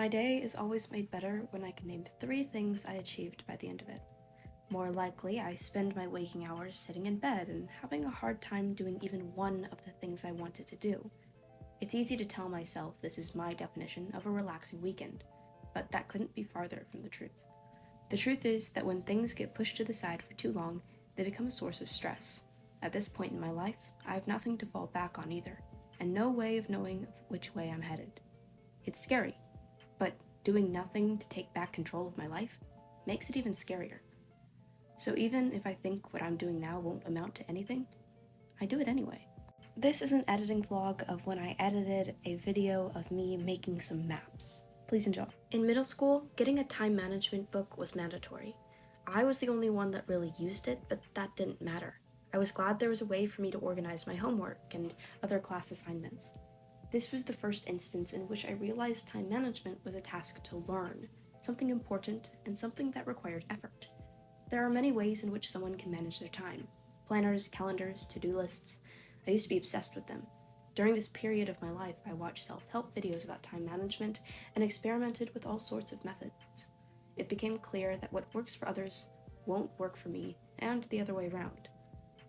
My day is always made better when I can name 3 things I achieved by the end of it. More likely, I spend my waking hours sitting in bed and having a hard time doing even one of the things I wanted to do. It's easy to tell myself this is my definition of a relaxing weekend, but that couldn't be farther from the truth. The truth is that when things get pushed to the side for too long, they become a source of stress. At this point in my life, I have nothing to fall back on either, and no way of knowing which way I'm headed. It's scary, but doing nothing to take back control of my life makes it even scarier. So even if I think what I'm doing now won't amount to anything, I do it anyway. This is an editing vlog of when I edited a video of me making some maps. Please enjoy. In middle school, getting a time management book was mandatory. I was the only one that really used it, but that didn't matter. I was glad there was a way for me to organize my homework and other class assignments. This was the first instance in which I realized time management was a task to learn, something important and something that required effort. There are many ways in which someone can manage their time: planners, calendars, to-do lists. I used to be obsessed with them. During this period of my life, I watched self-help videos about time management and experimented with all sorts of methods. It became clear that what works for others won't work for me, and the other way around.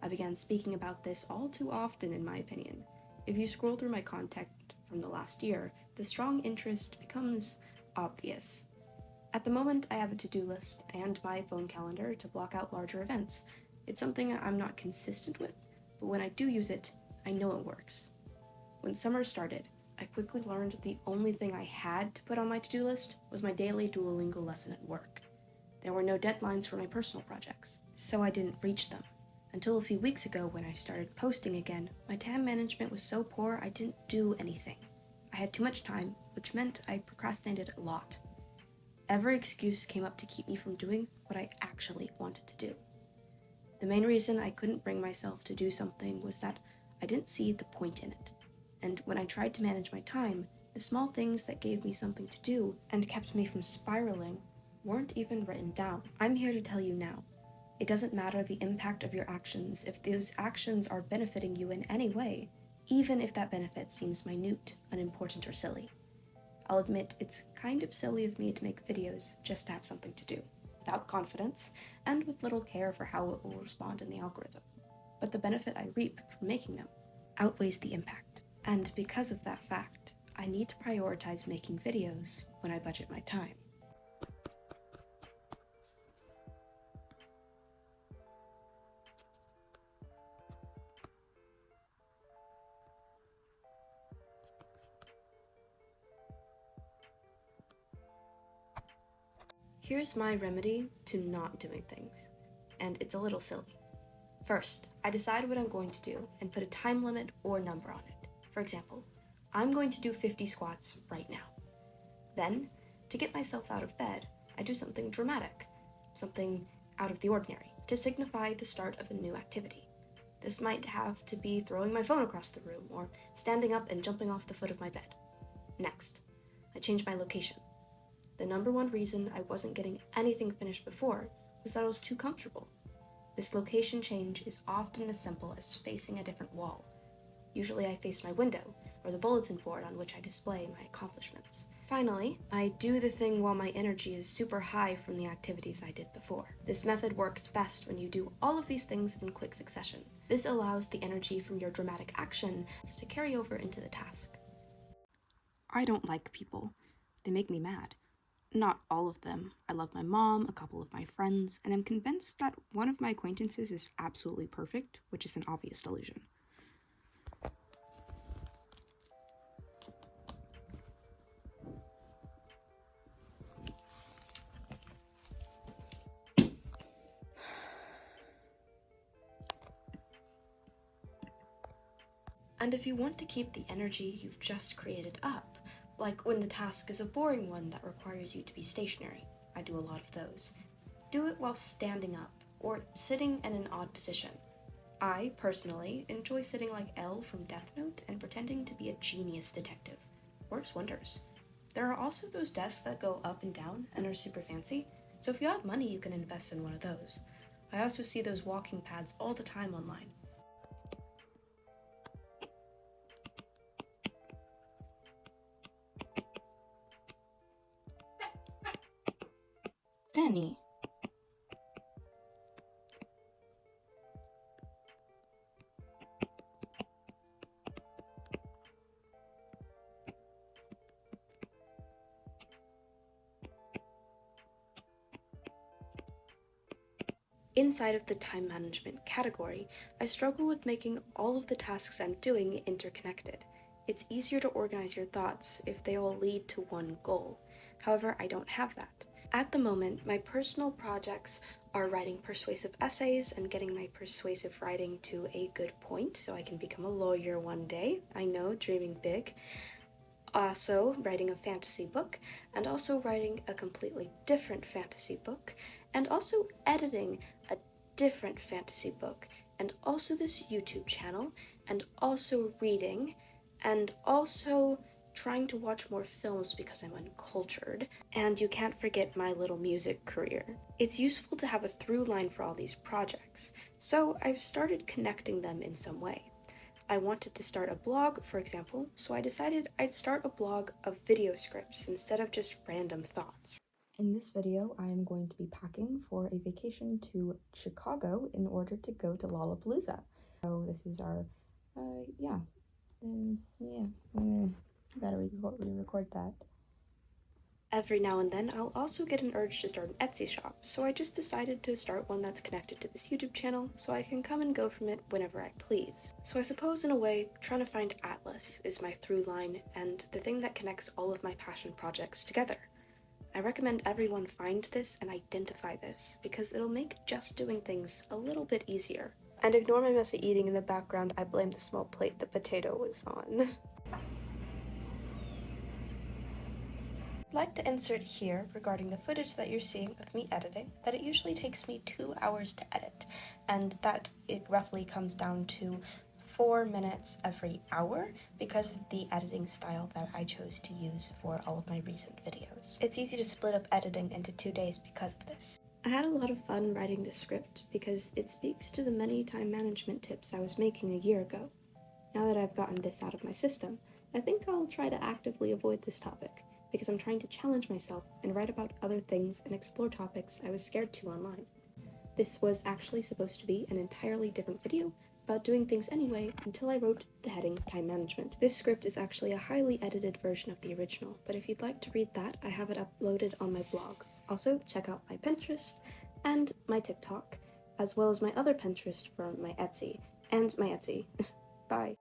I began speaking about this all too often, in my opinion. If you scroll through my content from the last year, the strong interest becomes obvious. At the moment, I have a to-do list and my phone calendar to block out larger events. It's something I'm not consistent with, but when I do use it, I know it works. When summer started, I quickly learned the only thing I had to put on my to-do list was my daily Duolingo lesson at work. There were no deadlines for my personal projects, so I didn't reach them. Until a few weeks ago when I started posting again, my time management was so poor I didn't do anything. I had too much time, which meant I procrastinated a lot. Every excuse came up to keep me from doing what I actually wanted to do. The main reason I couldn't bring myself to do something was that I didn't see the point in it. And when I tried to manage my time, the small things that gave me something to do and kept me from spiraling weren't even written down. I'm here to tell you now. It doesn't matter the impact of your actions if those actions are benefiting you in any way, even if that benefit seems minute, unimportant, or silly. I'll admit it's kind of silly of me to make videos just to have something to do, without confidence, and with little care for how it will respond in the algorithm. But the benefit I reap from making them outweighs the impact. And because of that fact, I need to prioritize making videos when I budget my time. Here's my remedy to not doing things, and it's a little silly. First, I decide what I'm going to do and put a time limit or number on it. For example, I'm going to do 50 squats right now. Then, to get myself out of bed, I do something dramatic, something out of the ordinary, to signify the start of a new activity. This might have to be throwing my phone across the room or standing up and jumping off the foot of my bed. Next, I change my location. The number one reason I wasn't getting anything finished before was that I was too comfortable. This location change is often as simple as facing a different wall. Usually I face my window, or the bulletin board on which I display my accomplishments. Finally, I do the thing while my energy is super high from the activities I did before. This method works best when you do all of these things in quick succession. This allows the energy from your dramatic action to carry over into the task. I don't like people. They make me mad. Not all of them. I love my mom, a couple of my friends, and I'm convinced that one of my acquaintances is absolutely perfect, which is an obvious delusion. And if you want to keep the energy you've just created up, like when the task is a boring one that requires you to be stationary, I do a lot of those, do it while standing up or sitting in an odd position. I, personally, enjoy sitting like Elle from Death Note and pretending to be a genius detective. Works wonders. There are also those desks that go up and down and are super fancy, so if you have money you can invest in one of those. I also see those walking pads all the time online. Penny. Inside of the time management category, I struggle with making all of the tasks I'm doing interconnected. It's easier to organize your thoughts if they all lead to one goal. However, I don't have that. At the moment, my personal projects are writing persuasive essays and getting my persuasive writing to a good point so I can become a lawyer one day. I know, dreaming big. Also writing a fantasy book, and also writing a completely different fantasy book, and also editing a different fantasy book, and also this YouTube channel, and also reading, and also trying to watch more films because I'm uncultured, and you can't forget my little music career. It's useful to have a through line for all these projects, so I've started connecting them in some way. I wanted to start a blog, for example, so I decided I'd start a blog of video scripts instead of just random thoughts. In this video, I am going to be packing for a vacation to Chicago in order to go to Lollapalooza. So this is our, gotta re-record that. Every now and then, I'll also get an urge to start an Etsy shop, so I just decided to start one that's connected to this YouTube channel, so I can come and go from it whenever I please. So I suppose, in a way, trying to find Atlas is my through line, and the thing that connects all of my passion projects together. I recommend everyone find this and identify this, because it'll make just doing things a little bit easier. And ignore my messy eating in the background, I blame the small plate the potato was on. I'd like to insert here, regarding the footage that you're seeing of me editing, that it usually takes me 2 hours to edit, and that it roughly comes down to 4 minutes every hour because of the editing style that I chose to use for all of my recent videos. It's easy to split up editing into 2 days because of this. I had a lot of fun writing the script because it speaks to the many time management tips I was making a year ago. Now that I've gotten this out of my system, I think I'll try to actively avoid this topic, because I'm trying to challenge myself and write about other things and explore topics I was scared to online. This was actually supposed to be an entirely different video about doing things anyway until I wrote the heading Time Management. This script is actually a highly edited version of the original, but if you'd like to read that, I have it uploaded on my blog. Also, check out my Pinterest and my TikTok, as well as my other Pinterest for my Etsy, and my Etsy. Bye!